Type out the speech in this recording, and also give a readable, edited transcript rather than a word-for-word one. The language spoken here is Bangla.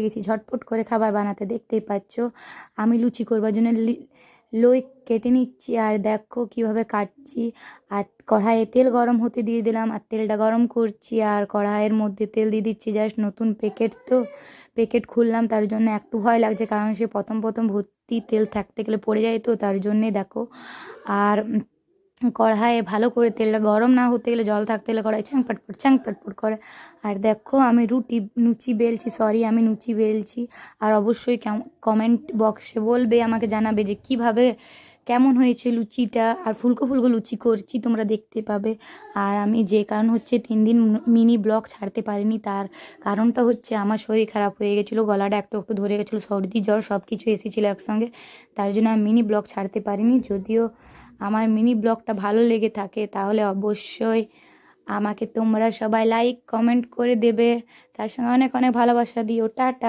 গেছি ঝটপট করে খাবার বানাতে। দেখতেই পাচ্ছ আমি লুচি করবার জন্য লই কেটে নিচ্ছি, আর দেখো কিভাবে কাটছি। আর কড়াইয়ে তেল গরম হতে দিয়ে দিলাম, আর তেলটা গরম করছি, আর কড়াইয়ের মধ্যে তেল দিয়ে দিচ্ছি। জাস্ট নতুন প্যাকেট তো, প্যাকেট খুললাম, তার জন্য একটু ভয় লাগছে, কারণ সে প্রথম প্রথম ভর্তি তেল থাকতে গেলে পড়ে যায়, তো তার জন্যে দেখো। আর কড়াইয়ে ভালো করে তেলটা গরম না হতে গেলে, জল থাকতে গেলে কড়াই ছ্যাং পটপট করে। আর দেখো আমি আমি লুচি বেলছি। আর অবশ্যই কমেন্ট বক্সে বলবে, আমাকে জানাবে যে কিভাবে কেমন হয়েছে লুচিটা। আর ফুলকো ফুলকো লুচি করছি, তোমরা দেখতে পাবে। আর আমি যে কারণ হচ্ছে 3 দিন মিনি ব্লগ ছাড়তে পারিনি, তার কারণটা হচ্ছে আমার শরীর খারাপ হয়ে গেছিলো, গলাটা একটু একটু ধরে গেছিলো, সর্দি জ্বর সব কিছু এসেছিলো একসঙ্গে, তার জন্য আমি মিনি ব্লগ ছাড়তে পারিনি। যদিও আমার মিনি ব্লগটা ভালো লেগে থাকে তাহলে অবশ্যই আমাকে তোমরা সবাই লাইক কমেন্ট করে দেবে, তার সঙ্গে অনেক অনেক ভালোবাসা দিও। টাটা।